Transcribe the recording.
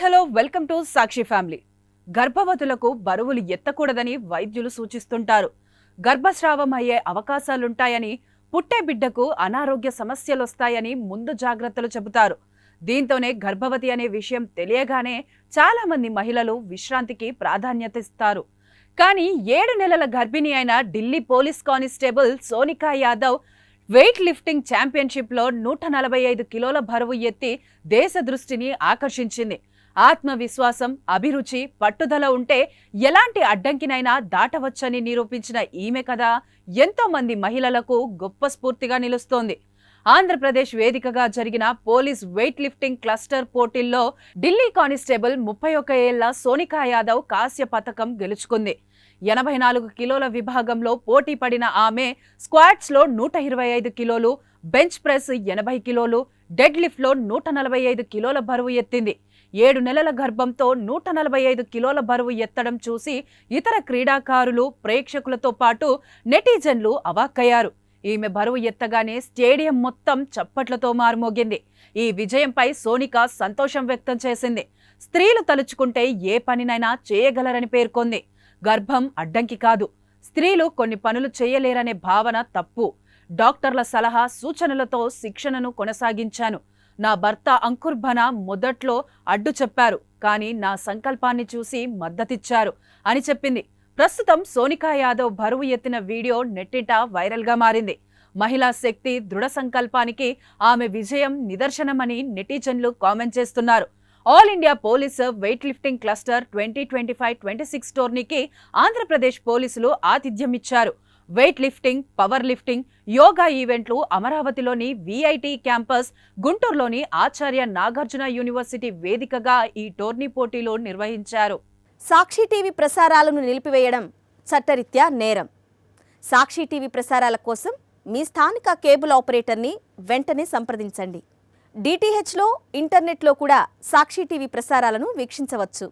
Hello welcome to Sakshi family. గర్భవతులకు బరువులు ఎత్తకూడదని వైద్యులు సూచిస్తుంటారు. గర్భస్రావం అయ్యే అవకాశాలుంటాయని, పుట్టే బిడ్డకు అనారోగ్య సమస్యలొస్తాయని ముందు జాగ్రత్తలు చెబుతారు. దీంతోనే గర్భవతి అనే విషయం తెలియగానే చాలా మంది మహిళలు విశ్రాంతికి ప్రాధాన్యత ఇస్తారు. కానీ 7 నెలల గర్భిణి అయిన Delhi police constable Sonika Yadav weight lifting ఛాంపియన్షిప్లో 145 కిలోల బరువు ఎత్తి దేశ దృష్టిని ఆకర్షించింది. ఆత్మవిశ్వాసం, అభిరుచి, పట్టుదల ఉంటే ఎలాంటి అడ్డంకినైనా దాటవచ్చని నిరూపించిన ఈమె కథ ఎంతో మంది మహిళలకు గొప్ప స్ఫూర్తిగా నిలుస్తోంది. ఆంధ్రప్రదేశ్ వేదికగా జరిగిన పోలీస్ వెయిట్ లిఫ్టింగ్ క్లస్టర్ పోటీల్లో ఢిల్లీ కానిస్టేబుల్ 31 ఏళ్ల సోనికా యాదవ్ కాంస్య పతకం గెలుచుకుంది. 84 కిలోల విభాగంలో పోటీ పడిన ఆమె స్క్వాట్స్ లో 125 కిలోలు, బెంచ్ ప్రెస్ 80 కిలోలు, డెడ్ లిఫ్ట్ లో 145 కిలోల బరువు ఎత్తింది. 7 నెలల గర్భంతో 145 కిలోల బరువు ఎత్తడం చూసి ఇతర క్రీడాకారులు, ప్రేక్షకులతో పాటు నెటిజన్లు అవాక్కయ్యారు. ఈమె బరువు ఎత్తగానే స్టేడియం మొత్తం చప్పట్లతో మారుమోగింది. ఈ విజయంపై సోనికా సంతోషం వ్యక్తం చేసింది. స్త్రీలు తలుచుకుంటే ఏ పనినైనా చేయగలరని పేర్కొంది. గర్భం అడ్డంకి కాదు, స్త్రీలు కొన్ని పనులు చేయలేరనే భావన తప్పు. డాక్టర్ల సలహా సూచనలతో శిక్షణను కొనసాగించాను. నా భర్త అంకుర్ బనా మొదట్లో అడ్డు చెప్పారు, కానీ నా సంకల్పాన్ని చూసి మద్దతిచ్చారు అని చెప్పింది. ప్రస్తుతం సోనికా యాదవ్ బరువు ఎత్తిన వీడియో నెట్టింట వైరల్గా మారింది. మహిళా శక్తి, దృఢ సంకల్పానికి ఆమె విజయం నిదర్శనమని నెటిజన్లు కామెంట్ చేస్తున్నారు. All India police weight lifting cluster 2025-26 టోర్నీకి Andhra Pradesh పోలీసులు ఆతిథ్యం ఇచ్చారు. Weight lifting, power lifting, yoga ఈవెంట్లు అమరావతిలోని విఐటి క్యాంపస్, గుంటూరులోని ఆచార్య నాగార్జున యూనివర్సిటీ వేదికగా ఈ టోర్నీ పోటీలు నిర్వహించారు. సాక్షి టీవీ ప్రసారాలను నిలిపివేయడం చట్టరీత్యా నేరం. సాక్షి టీవీ ప్రసారాల కోసం మీ స్థానిక కేబుల్ ఆపరేటర్ని వెంటనే సంప్రదించండి. డిటిహెచ్లో, ఇంటర్నెట్లో కూడా సాక్షి టీవీ ప్రసారాలను వీక్షించవచ్చు.